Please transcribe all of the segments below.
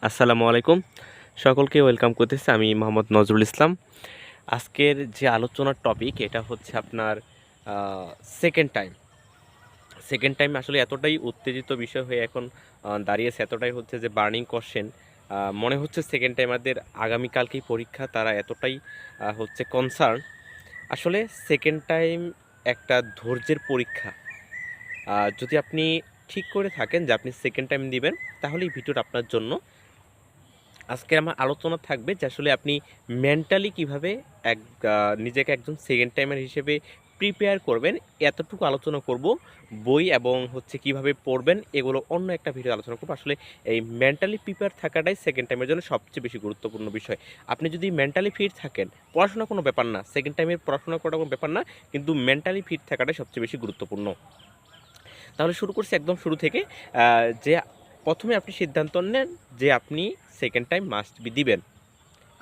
আসসালামু আলাইকুম। সকলকে ওয়েলকাম করতেছি। আমি মোহাম্মদ নজরুল ইসলাম। আজকের যে আলোচনার টপিক এটা হচ্ছে আপনার আ সেকেন্ড টাইম। সেকেন্ড টাইম আসলে এতটাই উত্তেজিত বিষয় হয়ে এখন দাঁড়িয়েছে, এতটাই হচ্ছে যে বার্নিং কোয়েশ্চেন। মনে হচ্ছে সেকেন্ড টাইমারদের আগামীকালকেই পরীক্ষা। তারা এতটাই হচ্ছে কনসার্ন। আসলে সেকেন্ড টাইম একটা ধৈর্যের পরীক্ষা। যদি আপনি ঠিক করে থাকেন যে আপনি সেকেন্ড টাইম দিবেন, তাহলে এই ভিডিওটা আপনার জন্য। আজকে আমার আলোচনা থাকবে যে আসলে আপনি মেন্টালি কিভাবে এক নিজেকে একজন সেকেন্ড টাইমার হিসেবে প্রিপেয়ার করবেন, এতটুকু আলোচনা করব। বই এবং হচ্ছে কিভাবে পড়বেন এগুলো অন্য একটা ভিডিও আলোচনা করব। আসলে এই মেন্টালি প্রিপেয়ার থাকাটাই সেকেন্ড টাইমের জন্য সবচেয়ে বেশি গুরুত্বপূর্ণ বিষয়। আপনি যদি মেন্টালি ফিট থাকেন, পড়াশোনা কোনো ব্যাপার না, সেকেন্ড টাইমের পড়াশোনা করাটা কোনো ব্যাপার না, কিন্তু মেন্টালি ফিট থাকাটাই সবচেয়ে বেশি গুরুত্বপূর্ণ। তাহলে শুরু করছি একদম শুরু থেকে। যে প্রথমে আপনি সিদ্ধান্ত নেন যে আপনি সেকেন্ড টাইম মাস্ট বি দিবেন।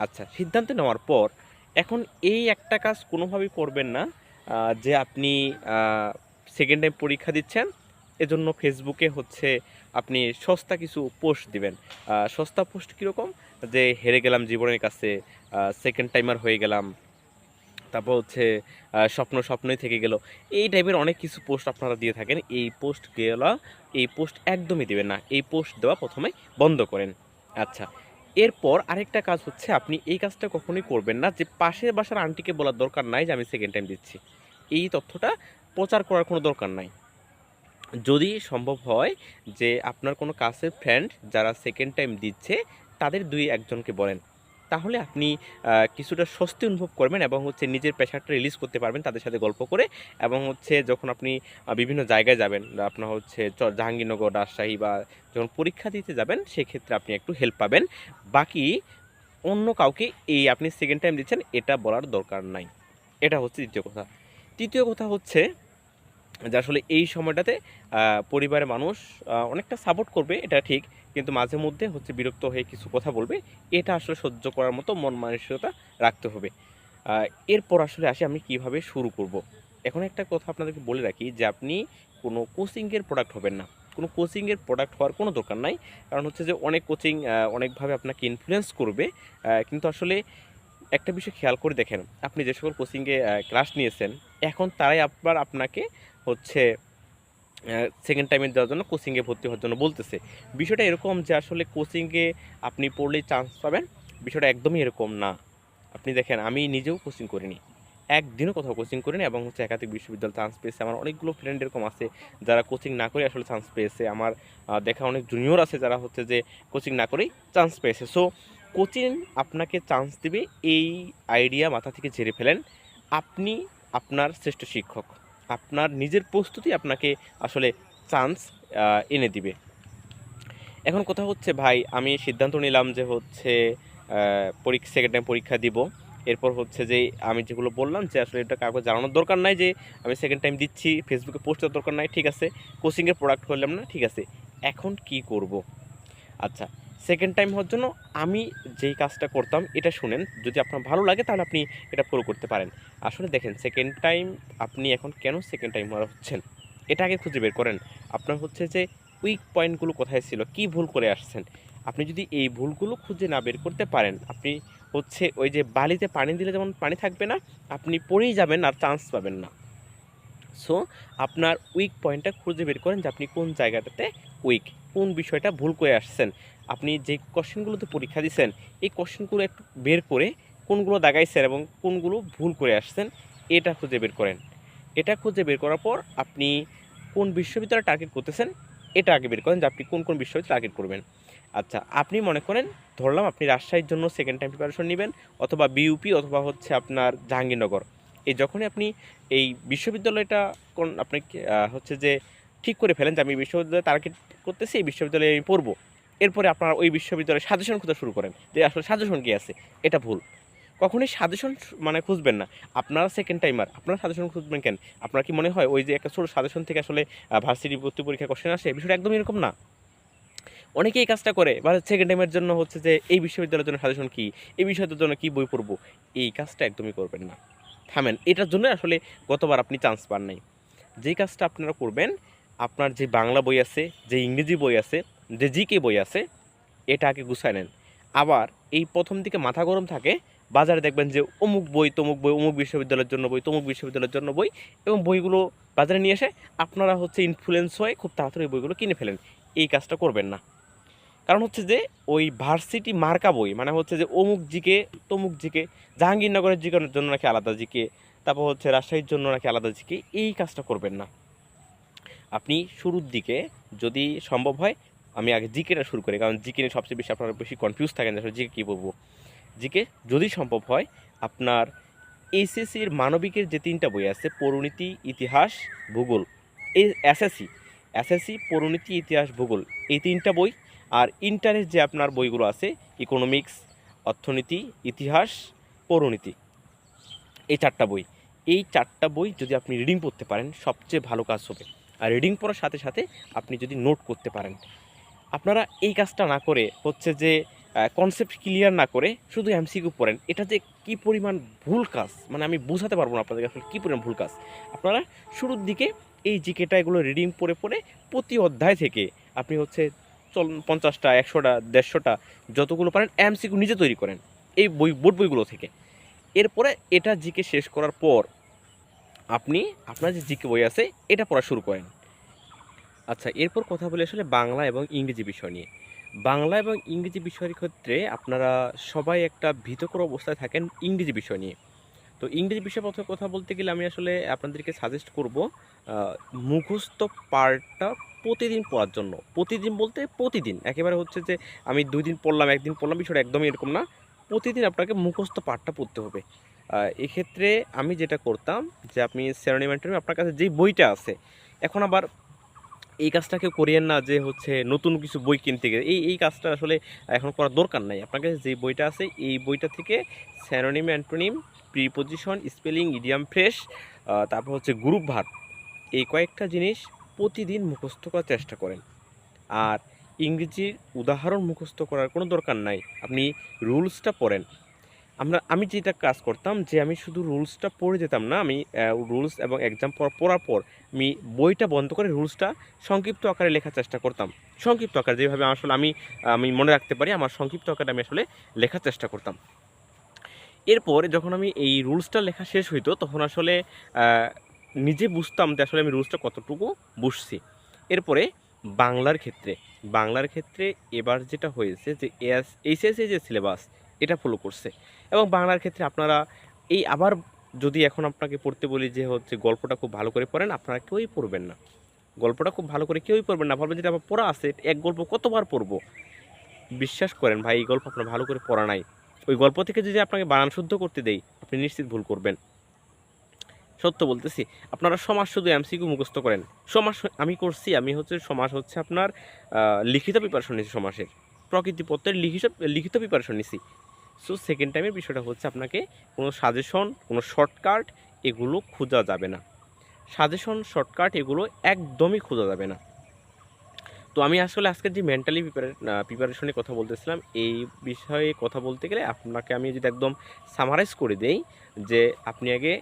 আচ্ছা, সিদ্ধান্ত নেওয়ার পর এখন এই একটা কাজ কোনোভাবেই করবেন না যে আপনি সেকেন্ড টাইম পরীক্ষা দিচ্ছেন, এজন্য ফেসবুকে হচ্ছে আপনি সস্তা কিছু পোস্ট দিবেন। সস্তা পোস্ট কীরকম? যে হেরে গেলাম জীবনের কাছে, সেকেন্ড টাইমার হয়ে গেলাম, তারপর হচ্ছে স্বপ্ন স্বপ্নই থেকে গেল। এই টাইপের অনেক কিছু পোস্ট আপনারা দিয়ে থাকেন। এই পোস্ট একদমই দিবেন না। এই পোস্ট দেওয়া প্রথমে বন্ধ করেন। আচ্ছা, এরপর আরেকটা কাজ হচ্ছে আপনি এই কাজটা কখনোই করবেন না যে পাশের বাসার আন্টিকে বলার দরকার নাই যে আমি সেকেন্ড টাইম দিচ্ছি। এই তথ্যটা প্রচার করার কোনো দরকার নাই। যদি সম্ভব হয় যে আপনার কোনো কাছের ফ্রেন্ড যারা সেকেন্ড টাইম দিচ্ছে তাদের ২-১ জনকে বলেন। তাহলে আপনি কিছুটা স্বস্তি অনুভব করবেন এবং হচ্ছে নিজের প্রেশারটা রিলিজ করতে পারবেন তাদের সাথে গল্প করে। এবং হচ্ছে যখন আপনি বিভিন্ন জায়গায় যাবেন, আপনার হচ্ছে জাহাঙ্গীরনগর, রাজশাহী বা যখন পরীক্ষা দিতে যাবেন সেক্ষেত্রে আপনি একটু হেল্প পাবেন। বাকি অন্য কাউকে এই আপনি সেকেন্ড টাইম দিচ্ছেন এটা বলার দরকার নাই। এটা হচ্ছে ২য় কথা। ৩য় কথা হচ্ছে যে আসলে এই সময়টাতে পরিবারের মানুষ অনেকটা সাপোর্ট করবে, এটা ঠিক। কিন্তু মাঝে মধ্যে হচ্ছে বিরক্ত হয়ে কিছু কথা বলবে। এটা আসলে সহ্য করার মতো মন মানসিকতা রাখতে হবে। আ এরপর আসলে আসি আমি কিভাবে শুরু করব। এখন একটা কথা আপনাদেরকে বলে রাখি যে আপনি কোনো কোচিংয়ের প্রোডাক্ট হবেন না। কোনো কোচিংয়ের প্রোডাক্ট হওয়ার কোনো দরকার নাই। কারণ হচ্ছে যে অনেক কোচিং অনেকভাবে আপনাকে ইনফ্লুয়েন্স করবে। কিন্তু আসলে একটা বিষয় খেয়াল করে দেখেন, আপনি যে সকল কোচিংয়ে ক্লাস নিয়েছেন, এখন তারাই আবার আপনাকে হচ্ছে সেকেন্ড টাইমে দেওয়ার জন্য কোচিংয়ে ভর্তি হওয়ার জন্য বলতেছে। বিষয়টা এরকম যে আসলে কোচিংয়ে আপনি পড়লেই চান্স পাবেন, বিষয়টা একদমই এরকম না। আপনি দেখেন আমি নিজেও কোচিং করিনি। একদিনও কোথাও কোচিং করিনি এবং হচ্ছে একাধিক বিশ্ববিদ্যালয়ে চান্স পেয়েছি। আমার অনেকগুলো ফ্রেন্ড এরকম আছে যারা কোচিং না করে আসলে চান্স পেয়েছে। আমার দেখা অনেক জুনিয়র আছে যারা হচ্ছে যে কোচিং না করেই চান্স পেয়েছে। সো কোচিং আপনাকে চান্স দিবে এই আইডিয়া মাথা থেকে ঝেড়ে ফেলেন। আপনি আপনার শ্রেষ্ঠ শিক্ষক। আপনার নিজের প্রস্তুতি আপনাকে আসলে চান্স এনে দিবে। এখন কথা হচ্ছে ভাই আমি সিদ্ধান্ত নিলাম যে হচ্ছে সেকেন্ড টাইম পরীক্ষা দিব। এরপর হচ্ছে যে আমি যেগুলো বললাম যে আসলে এটা কাউকে জানানোর দরকার নাই যে আমি সেকেন্ড টাইম দিচ্ছি, ফেসবুকে পোস্ট দেওয়ার দরকার নাই, ঠিক আছে। কোচিংয়ের প্রোডাক্ট হলাম না, ঠিক আছে। এখন কি করব? আচ্ছা, সেকেন্ড টাইম হওয়ার জন্য আমি যেই কাজটা করতাম এটা শুনেন। যদি আপনার ভালো লাগে তাহলে আপনি এটা ফলো করতে পারেন। আসলে দেখেন সেকেন্ড টাইম আপনি এখন কেন সেকেন্ড টাইম হচ্ছেন? এটা আগে খুঁজে বের করেন। আপনার হচ্ছে যে উইক পয়েন্টগুলো কোথায় ছিল? কি ভুল করে আসছেন? আপনি যদি এই ভুলগুলো খুঁজে না বের করতে পারেন, আপনি হচ্ছে ওই যে বালিতে পানি দিলে যেমন পানি থাকবে না, আপনি পড়েই যাবেন আর চান্স পাবেন না। সো আপনার উইক পয়েন্টটা খুঁজে বের করেন যে আপনি কোন জায়গাটাতে উইক, কোন বিষয়টা ভুল করে আসছেন। আপনি যে কোশ্চেনগুলোতে পরীক্ষা দিছেন এই কোশ্চেনগুলো একটু বের করে কোনগুলো দাগাইছেন এবং কোনগুলো ভুল করে আসছেন এটা খুঁজে বের করেন। এটা খুঁজে বের করার পর আপনি কোন বিশ্ববিদ্যালয়ে টার্গেট করতেছেন এটা আগে বের করেন যে আপনি কোন বিশ্ববিদ্যালয়ে টার্গেট করবেন। আচ্ছা, আপনি মনে করেন ধরলাম আপনি রাজশাহীর জন্য সেকেন্ড টাইম প্রিপারেশন নেবেন, অথবা বিইউপি অথবা হচ্ছে আপনার জাহাঙ্গীরনগর। এই যখনই আপনি এই বিশ্ববিদ্যালয়টা আপনি হচ্ছে যে ঠিক করে ফেলেন যে আমি এই বিশ্ববিদ্যালয়ে টার্গেট করতেছি, এই বিশ্ববিদ্যালয়ে আমি পড়বো। এরপরে আপনারা ওই বিশ্ববিদ্যালয়ে সাজেশন খোঁজা শুরু করেন যে আসলে সাজেশন কি আছে। এটা ভুল। কখনোই সাজেশন মানে খুঁজবেন না। আপনারা সেকেন্ড টাইমার, আপনারা সাজেশন খুঁজবেন কেন? আপনার কি মনে হয় ওই যে একটা ছোট সাজেশন থেকে আসলে ভার্সিটি ভর্তি পরীক্ষার কোশ্চেন আসে? বিষয়টা একদমই এরকম না। অনেকেই এই কাজটা করে বা সেকেন্ড টাইমের জন্য হচ্ছে যে এই বিশ্ববিদ্যালয়ের জন্য সাজেশন কি, এই বিষয়টার জন্য কি বই পড়বো, এই কাজটা একদমই করবেন না। থামেন, এটার জন্য আসলে গতবার আপনি চান্স পান নাই। যেই কাজটা আপনারা করবেন, আপনার যে বাংলা বই আছে, যে ইংরেজি বই আছে, যে জিকে বই আছে, এটা আগে গুছায় নেন। আবার এই প্রথম দিকে মাথা গরম থাকে, বাজারে দেখবেন যে অমুক বই তমুক বই, অমুক বিশ্ববিদ্যালয়ের জন্য বই, তমুক বিশ্ববিদ্যালয়ের জন্য বই, এবং বইগুলো বাজারে নিয়ে এসে আপনারা হচ্ছে ইনফ্লুয়েন্স হয়ে খুব তাড়াতাড়ি বইগুলো কিনে ফেলেন। এই কাজটা করবেন না। কারণ হচ্ছে যে ওই ভার্সিটি মার্কা বই, মানে হচ্ছে যে অমুক জিকে তমুক জিকে, জাহাঙ্গীরনগরের জিকের জন্য নাকি আলাদা জিকে, তারপর হচ্ছে রাজশাহীর জন্য নাকি আলাদা জিকে, এই কাজটা করবেন না। আপনি শুরুর দিকে যদি সম্ভব হয়, আমি আগে জিকেটা শুরু করি, কারণ জিকে নিয়ে সবচেয়ে বেশি আপনারা বেশি কনফিউজ থাকেন যে আসলে জিকে কী বলবো। জিকে যদি সম্ভব হয়, আপনার এইচএসসির মানবিকের যে 3টা বই আছে, পরিণীতি, ইতিহাস, ভূগোল, এই এসএসসি পরিণীতি, ইতিহাস, ভূগোল, এই 3টা বই, আর ইন্টারের যে আপনার বইগুলো আছে, ইকোনমিক্স, অর্থনীতি, ইতিহাস, পরিণীতি, এই 4টা বই, এই 4টা বই যদি আপনি রিডিং পড়তে পারেন সবচেয়ে ভালো কাজ হবে। আর রিডিং পড়ার সাথে সাথে আপনি যদি নোট করতে পারেন, আপনারা এই কাজটা না করে হচ্ছে যে কনসেপ্ট ক্লিয়ার না করে শুধু এমসিকিউ পড়েন, এটা যে কী পরিমাণ ভুল কাজ, মানে আমি বোঝাতে পারবো না আপনাদেরকে আসলে কী পরিমাণ ভুল কাজ। আপনারা শুরুর দিকে এই জিকেটা এগুলো রিডিং পড়ে পড়ে প্রতি অধ্যায় থেকে আপনি হচ্ছে 50টা, 100টা, 150টা, যতগুলো পারেন এমসিকিউ নিজে তৈরি করেন এই বোর্ড বইগুলো থেকে। এরপরে এটা জিকে শেষ করার পর আপনি আপনার যে জিকে বই আছে এটা পড়া শুরু করেন। আচ্ছা, এরপর কথা বলি আসলে বাংলা এবং ইংরেজি বিষয় নিয়ে। বাংলা এবং ইংরেজি বিষয়ের ক্ষেত্রে আপনারা সবাই একটা ভীতকর অবস্থায় থাকেন ইংরেজি বিষয় নিয়ে। তো ইংরেজি বিষয়ে প্রথমে কথা বলতে গেলে আমি আসলে আপনাদেরকে সাজেস্ট করব মুখস্থ পার্টটা প্রতিদিন পড়ার জন্য। প্রতিদিন বলতে প্রতিদিন, একেবারে হচ্ছে যে আমি 2 দিন পড়লাম, 1 দিন পড়লাম, বিষয়টা একদমই এরকম না। প্রতিদিন আপনাকে মুখস্থ পার্টটা পড়তে হবে। এক্ষেত্রে আমি যেটা করতাম যে আপনি সিনোনিম অ্যান্টোনিম আপনার কাছে যেই বইটা আছে, এখন আবার এই কাজটা কেউ করিয়েন না যে হচ্ছে নতুন কিছু বই কিনতে গেলে, এই কাজটা আসলে এখন করার দরকার নাই। আপনার কাছে যে বইটা আছে এই বইটা থেকে synonym, antonym, preposition, spelling, idiom phrase, তারপর হচ্ছে গ্রুপ ভার্ব, এই কয়েকটা জিনিস প্রতিদিন মুখস্থ করার চেষ্টা করেন। আর ইংরেজির উদাহরণ মুখস্থ করার কোনো দরকার নাই, আপনি রুলসটা পড়েন। আমি যেটা কাজ করতাম যে আমি শুধু রুলসটা পড়ে যেতাম না, আমি রুলস এবং এক্সাম পড়ার পর আমি বইটা বন্ধ করে রুলসটা সংক্ষিপ্ত আকারে লেখার চেষ্টা করতাম। সংক্ষিপ্ত আকারে যেভাবে আসলে আমি আমি মনে রাখতে পারি, আমার সংক্ষিপ্ত আকারে আমি আসলে লেখার চেষ্টা করতাম। এরপর যখন আমি এই রুলসটা লেখা শেষ হইতো তখন আসলে নিজে বুঝতাম যে আসলে আমি রুলসটা কতটুকু বুঝছি। এরপরে বাংলার ক্ষেত্রে এবার যেটা হয়েছে যে এইচএসসি যে সিলেবাস এটা ফলো করছে, এবং বাংলার ক্ষেত্রে আপনারা এই আবার যদি এখন আপনাকে পড়তে বলি যে হচ্ছে গল্পটা খুব ভালো করে পড়েন, আপনারা কেউই পড়বেন না। গল্পটা খুব ভালো করে কেউই পড়বেন না, ভাববেন যেটা আমার পড়া আছে, এক গল্প কতবার পড়বো। বিশ্বাস করেন ভাই, এই গল্প আপনার ভালো করে পড়া নাই। ওই গল্প থেকে যদি আপনাকে বানান শুদ্ধ করতে দেই, আপনি নিশ্চিত ভুল করবেন। সত্য বলতেছি। আপনারা সমাজ শুধু এমসিকিউ মুখস্থ করেন। সমাজ আমি করছি, আমি হচ্ছে সমাজ হচ্ছে আপনার লিখিত প্রিপারেশন নিয়েছি সমাসের। প্রকৃতিপত্রের লিখিত প্রিপারেশন নিছি। সো সেকেন্ড টাইমের বিষয়টা হচ্ছে আপনাকে কোনো সাজেশন, কোনো শর্টকাট এগুলো খোঁজা যাবে না। সাজেশন, শর্টকাট এগুলো একদমই খোঁজা যাবে না। তো আমি আসলে আজকের যে মেন্টালি প্রিপারেশনের কথা বলতেছিলাম, এই বিষয়ে কথা বলতে গেলে আপনাকে আমি যদি একদম সামারাইজ করে দেই যে আপনি আগে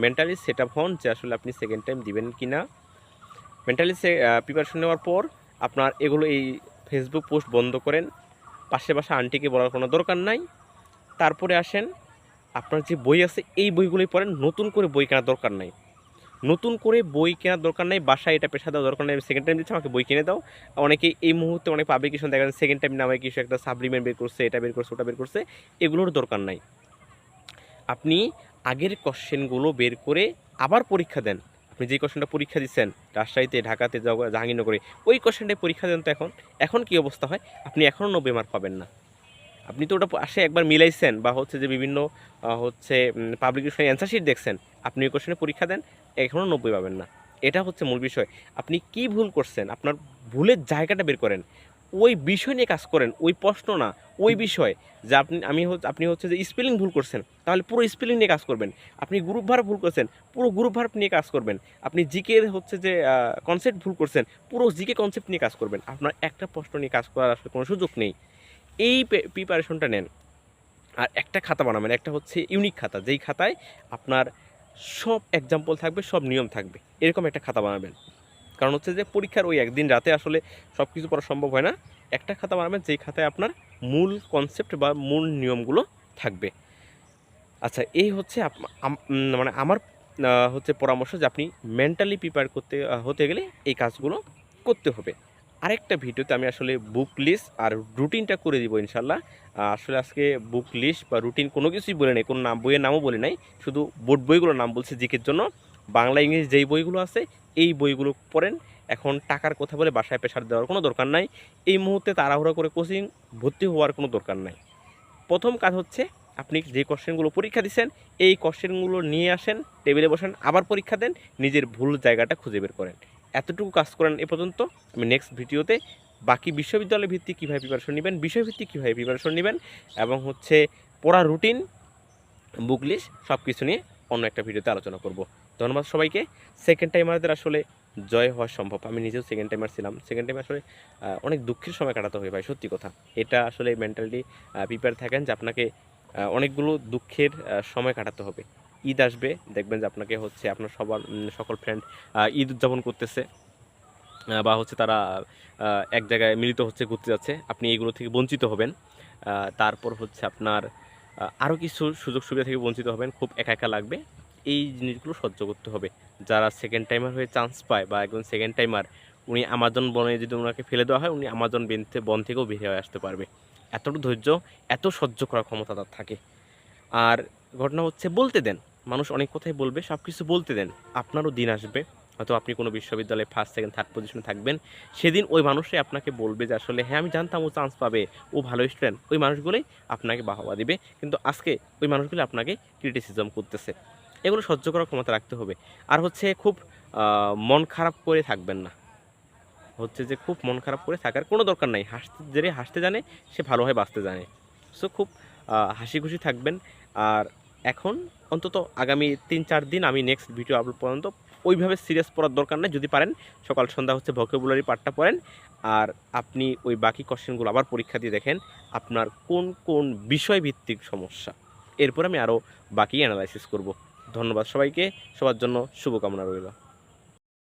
মেন্টালি সেট আপ হন যে আসলে আপনি সেকেন্ড টাইম দিবেন কি না। মেন্টালি প্রিপারেশন নেওয়ার পর আপনার এগুলো এই ফেসবুক পোস্ট বন্ধ করেন, পাশে বাসা আন্টিকে বলার কোনো দরকার নাই। তারপরে আসেন আপনার যে বই আছে এই বইগুলোই পড়েন, নতুন করে বই কেনার দরকার নাই। নতুন করে বই কেনার দরকার নেই, বাসায় এটা পেশা দেওয়ার দরকার নেই। আমি সেকেন্ড টাইম দিচ্ছি, আমাকে বই কিনে দাও। অনেকে এই মুহূর্তে অনেক পাবলিকেশন দেখা যাচ্ছে সেকেন্ড টাইম নামে কিছু একটা সাপ্লিমেন্ট বের করছে, এটা বের করছে, ওটা বের করছে, এগুলোর দরকার নাই। আপনি আগের কোশ্চেনগুলো বের করে আবার পরীক্ষা দেন। আপনি যে কোশ্চেনটা পরীক্ষা দিচ্ছেন রাজশাহীতে, ঢাকাতে, জাহাঙ্গীরনগরে, ওই কোশ্চেনটাই পরীক্ষা দেন। তো এখন কী অবস্থা হয়, আপনি এখনও 90 মার্ক পাবেন না। আপনি তো ওটা আসে একবার মিলাইছেন বা হচ্ছে যে বিভিন্ন হচ্ছে পাবলিকেশনে অ্যান্সার শিট দেখছেন, আপনি ওই কোশ্চেনে পরীক্ষা দেন, এখনও 90 পাবেন না। এটা হচ্ছে মূল বিষয়। আপনি কি ভুল করছেন, আপনার ভুলের জায়গাটা বের করেন, ওই বিষয় নিয়ে কাজ করেন, ওই প্রশ্ন না, ওই বিষয়। যে আপনি হচ্ছে যে স্পেলিং ভুল করছেন, তাহলে পুরো স্পেলিং নিয়ে কাজ করবেন। আপনি গ্রুপ ভার্ব ভুল করছেন, পুরো গ্রুপ ভার্ব নিয়ে কাজ করবেন। আপনি জিকের হচ্ছে যে কনসেপ্ট ভুল করছেন, পুরো জিকে কনসেপ্ট নিয়ে কাজ করবেন। আপনার একটা প্রশ্ন নিয়ে কাজ করার আসলে কোনো সুযোগ নেই। এই প্রিপারেশনটা নেন। আর একটা খাতা বানাবেন, একটা হচ্ছে ইউনিক খাতা, যেই খাতায় আপনার সব এক্সাম্পল থাকবে, সব নিয়ম থাকবে, এরকম একটা খাতা বানাবেন। কারণ হচ্ছে যে পরীক্ষার ওই একদিন রাতে আসলে সব কিছু পড়া সম্ভব হয় না। একটা খাতা বানাবেন যেই খাতায় আপনার মূল কনসেপ্ট বা মূল নিয়মগুলো থাকবে। আচ্ছা, এই হচ্ছে মানে আমার হচ্ছে পরামর্শ যে আপনি মেন্টালি প্রিপেয়ার হতে গেলে এই কাজগুলো করতে হবে। আরেকটা ভিডিওতে আমি আসলে বুক লিস্ট আর রুটিনটা করে দিব ইনশাল্লাহ। আসলে আজকে বুক লিস্ট বা রুটিন কোনো কিছুই বলে নাই, কোনো বইয়ের নামও বলে নাই, শুধু বোর্ড বইগুলোর নাম বলছি জিকের জন্য। বাংলা ইংলিশ যেই বইগুলো আছে এই বইগুলো পড়েন। এখন টাকার কথা বলে বাসায় প্রেশার দেওয়ার কোনো দরকার নাই। এই মুহূর্তে তাড়াহুড়া করে কোচিং ভর্তি হওয়ার কোনো দরকার নাই। প্রথম কাজ হচ্ছে আপনি যে কোশ্চেনগুলো পরীক্ষা দিচ্ছেন এই কোশ্চেনগুলো নিয়ে আসেন, টেবিলে বসেন, আবার পরীক্ষা দেন, নিজের ভুল জায়গাটা খুঁজে বের করেন। এতটুকু কাজ করেন এ পর্যন্ত। আমি নেক্সট ভিডিওতে বাকি বিশ্ববিদ্যালয় ভিত্তিক কীভাবে প্রিপারেশন নেবেন, বিষয়ভিত্তিক কীভাবে প্রিপারেশন নেবেন এবং হচ্ছে পড়া রুটিন, বুক লিস্ট সব কিছু নিয়ে অন্য একটা ভিডিওতে আলোচনা করব। ধন্যবাদ সবাইকে। সেকেন্ড টাইমারদের আসলে জয় হওয়া সম্ভব। আমি নিজেও সেকেন্ড টাইমার ছিলাম। সেকেন্ড টাইমে আসলে অনেক দুঃখের সময় কাটাতে হয় ভাই, সত্যি কথা। এটা আসলে মেন্টালি প্রিপেয়ার থাকেন যে আপনাকে অনেকগুলো দুঃখের সময় কাটাতে হবে। ঈদ আসবে, দেখবেন যে আপনাকে হচ্ছে আপনার সবার সকল ফ্রেন্ড ঈদ উদযাপন করতেছে বা হচ্ছে তারা এক জায়গায় মিলিত হচ্ছে, ঘুরতে যাচ্ছে, আপনি এইগুলো থেকে বঞ্চিত হবেন। তারপর হচ্ছে আপনার আরও কিছু সুযোগ সুবিধা থেকে বঞ্চিত হবেন, খুব একা একা লাগবে। এই জিনিসগুলো সহ্য করতে হবে। যারা সেকেন্ড টাইমার হয়ে চান্স পায় বা একজন সেকেন্ড টাইমার, উনি আমাজন বনে যদি ওনাকে ফেলে দেওয়া হয় উনি আমাজন বন থেকেও বেরিয়ে হয়ে আসতে পারবে। এতটুকু ধৈর্য, এত সহ্য করার ক্ষমতা তার থাকে। আর ঘটনা হচ্ছে বলতে দেন, মানুষ অনেক কথাই বলবে, সব কিছু বলতে দেন। আপনারও দিন আসবে, হয়তো আপনি কোনো বিশ্ববিদ্যালয়ে ফার্স্ট সেকেন্ড থার্ড পজিশনে থাকবেন, সেদিন ওই মানুষটাই আপনাকে বলবে যে আসলে হ্যাঁ আমি জানতাম ও চান্স পাবে, ও ভালো স্টুডেন্ট। ওই মানুষগুলোই আপনাকে বাহবা দিবে, কিন্তু আজকে ওই মানুষগুলো আপনাকে ক্রিটিসিজম করতেছে। এগুলো সহ্য করার ক্ষমতা রাখতে হবে। আর হচ্ছে খুব মন খারাপ করে থাকবেন না, হচ্ছে যে খুব মন খারাপ করে থাকার কোনো দরকার নাই। যে হাসতে জানে সে ভালোভাবে বাঁচতে জানে। সো খুব হাসি খুশি থাকবেন। আর এখন অন্তত আগামী 3-4 দিন আমি নেক্সট ভিডিও আপলোড পর্যন্ত ওইভাবে সিরিয়াস পড়ার দরকার নেই। যদি পারেন সকাল সন্ধ্যা হচ্ছে ভোকাবুলারি পার্টটা পড়েন, আর আপনি ওই বাকি কোশ্চেনগুলো আবার পরীক্ষা দিয়ে দেখেন আপনার কোন কোন বিষয়ভিত্তিক সমস্যা। এরপর আমি আরও বাকি অ্যানালাইসিস করব। ধন্যবাদ সবাইকে, সবার জন্য শুভকামনা রইল।